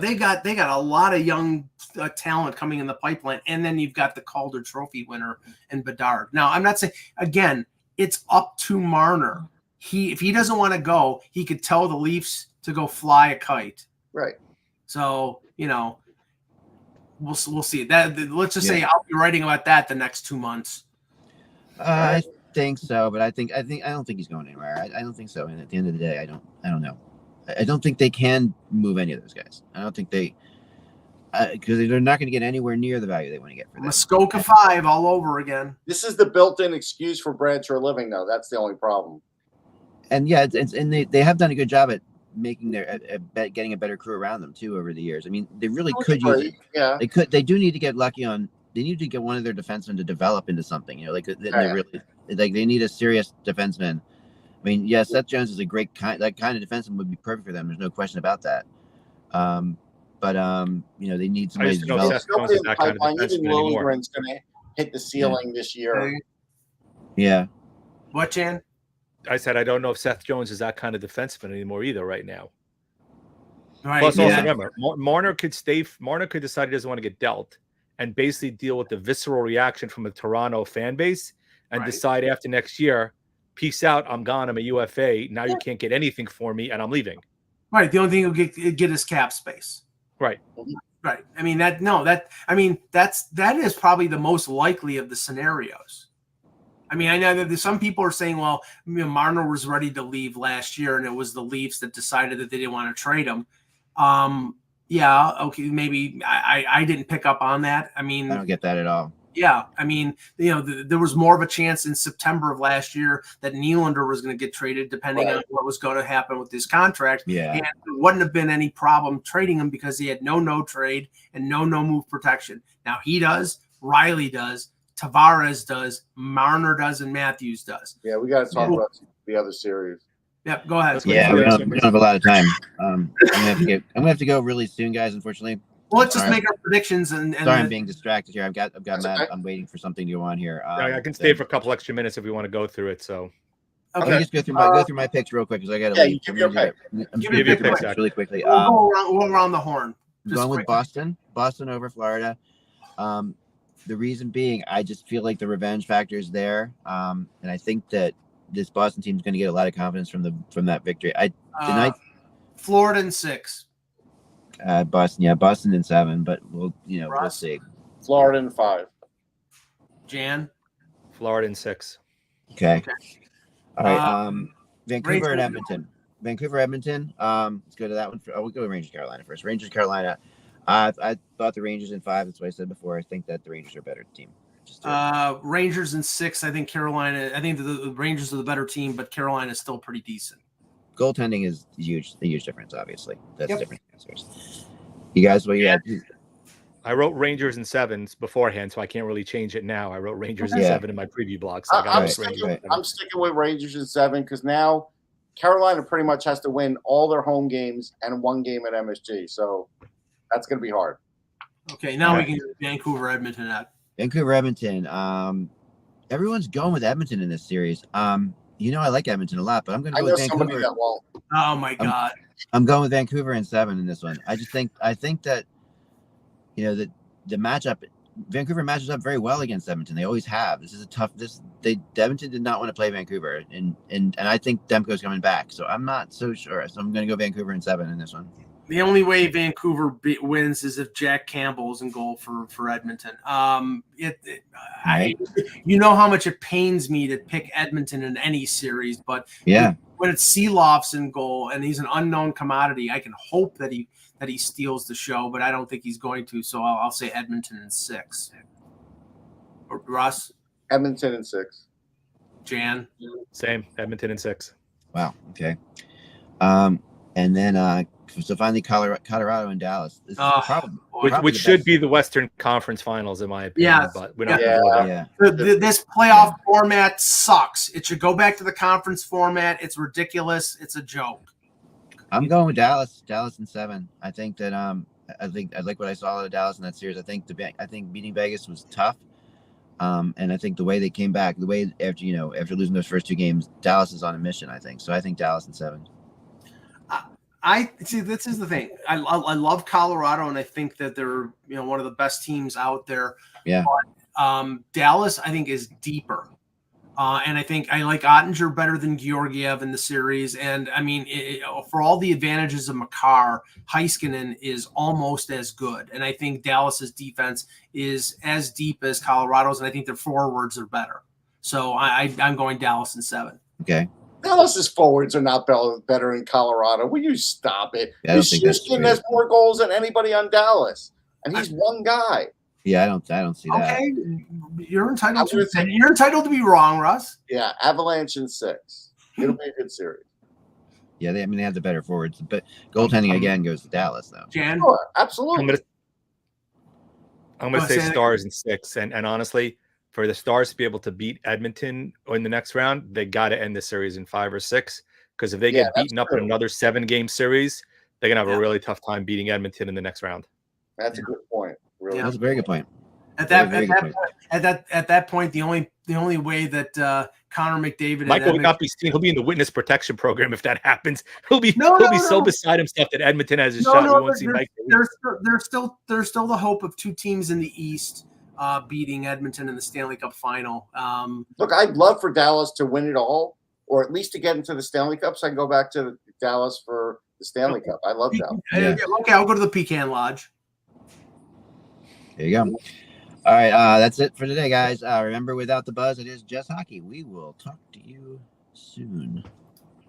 They got a lot of young talent coming in the pipeline, and then you've got the Calder Trophy winner and Bedard. Now, I'm not saying again, it's up to Marner. If he doesn't want to go, he could tell the Leafs to go fly a kite. Right. So, we'll see. That let's just say I'll be writing about that the next 2 months. I think so, but I don't think he's going anywhere. I don't think so. And at the end of the day, I don't know. I don't think they can move any of those guys. I don't think they because they're not going to get anywhere near the value they want to get for them. Muskoka 5 all over again. This is the built-in excuse for Brad Treliving, though. That's the only problem. And and they have done a good job at making getting a better crew around them too over the years. I mean, they really could use it. Yeah. They do need to get lucky on. They need to get one of their defensemen to develop into something. They need a serious defenseman. I mean, yes, Seth Jones is a great that kind of defenseman would be perfect for them. There's no question about that. But they need somebody to develop. Seth Jones is that kind of defenseman even Lilligren's going to hit the ceiling this year. Yeah. What, Jan? I said I don't know if Seth Jones is that kind of defenseman anymore either right now. Right. Plus, also remember, Marner could decide he doesn't want to get dealt and basically deal with the visceral reaction from a Toronto fan base and decide after next year, peace out, I'm gone, I'm a UFA. Now you can't get anything for me, and I'm leaving. Right. The only thing he'll get is cap space. Right. Right. I mean that is probably the most likely of the scenarios. I mean, I know that some people are saying, well, Marner was ready to leave last year, and it was the Leafs that decided that they didn't want to trade him. Yeah, okay, maybe I didn't pick up on that. I mean, I don't get that at all. Yeah, I mean, there was more of a chance in September of last year that Nylander was going to get traded, depending on what was going to happen with his contract. Yeah, and there wouldn't have been any problem trading him because he had no trade and no move protection. Now he does, Riley does, Tavares does, Marner does, and Matthews does. Yeah, we got to talk about the other series. Yep, go ahead. Yeah, we don't have a lot of time. I'm gonna have to go really soon, guys. Unfortunately. Well, let's just make our predictions. And sorry, I'm being distracted here. I've got Matt. I'm waiting for something to go on here. I can stay for a couple extra minutes if we want to go through it. So. Okay. Let me just go through my picks real quick because I got to leave. Give your pick. Give your picks really quickly. We'll go around the horn. I'm going with Boston over Florida. The reason being, I just feel like the revenge factor is there, and I think that this Boston team is going to get a lot of confidence from that victory. Florida in 6. Boston in 7, but we'll see. Florida in 5. Jan. Florida in 6. Okay. All right. Vancouver and Edmonton. Vancouver, Edmonton. Let's go to that one. We'll go to Rangers, Carolina first. Rangers, Carolina. I thought the Rangers in 5. That's what I said before. I think that the Rangers are a better team. Rangers in 6. I think Carolina. I think the Rangers are the better team, but Carolina is still pretty decent. Goaltending is huge. A huge difference, obviously. That's different answers. You guys, what you had? I wrote Rangers in 7s beforehand, so I can't really change it now. I wrote Rangers in 7 in my preview blog. So I'm sticking with Rangers in 7 because now Carolina pretty much has to win all their home games and 1 game at MSG. So that's going to be hard. Okay, now we can do Vancouver, Edmonton. Vancouver, Edmonton. Everyone's going with Edmonton in this series. I like Edmonton a lot, but I'm going to go with Vancouver. Oh my God. I'm going with Vancouver in 7 in this one. I think that, that the matchup, Vancouver matches up very well against Edmonton. They always have. This is a tough. Edmonton did not want to play Vancouver, and I think Demko's coming back. So I'm not so sure. So I'm going to go Vancouver in 7 in this one. The only way Vancouver wins is if Jack Campbell's in goal for Edmonton. You know how much it pains me to pick Edmonton in any series, but when it's Seeloff's in goal and he's an unknown commodity, I can hope that he steals the show, but I don't think he's going to. So I'll say Edmonton in 6. Russ? Edmonton in 6. Jan? Same. Edmonton in 6. Wow. Okay. And then so finally Colorado and Dallas. Which should be the Western Conference Finals in my opinion. Yeah. But we're not going to go there. This playoff format sucks. It should go back to the conference format. It's ridiculous. It's a joke. I'm going with Dallas. Dallas in 7. I think that I like what I saw out of Dallas in that series. I think beating Vegas was tough. And I think the way they came back, the way after losing those first 2 games, Dallas is on a mission, I think. So I think Dallas in 7. I see. This is the thing. I love Colorado, and I think that they're one of the best teams out there. Yeah. But, Dallas, I think, is deeper, and I think I like Ottinger better than Georgiev in the series. And I mean, for all the advantages of Makar, Heiskanen is almost as good, and I think Dallas's defense is as deep as Colorado's, and I think their forwards are better. So I'm going Dallas in 7. Okay. Dallas's forwards are not better in Colorado. Will you stop it? Houston has more goals than anybody on Dallas, and he's one guy. Yeah, I don't see that. Okay, you're entitled to be wrong, Russ. Yeah, Avalanche in 6. It'll be a good series. Yeah, they have the better forwards, but goaltending again goes to Dallas though. Jan? Sure, absolutely. I'm gonna say Stars in 6, and honestly, for the Stars to be able to beat Edmonton in the next round, they got to end the series in 5 or 6. Because if they get beaten up in another 7-game series, they're gonna have a really tough time beating Edmonton in the next round. That's a good point. Really, that's a very good point. At that point, the only way that Connor McDavid Michael will not be seen. He'll be in the witness protection program if that happens. He'll be so beside himself that Edmonton has a shot. We won't see Mike. There's still the hope of 2 teams in the East beating Edmonton in the Stanley Cup final. Look, I'd love for Dallas to win it all, or at least to get into the Stanley Cup, so I can go back to Dallas for the Stanley Cup. I love Dallas. Yeah. Okay, I'll go to the Pecan Lodge. There you go. All right, that's it for today, guys. Remember, without the buzz, it is just hockey. We will talk to you soon.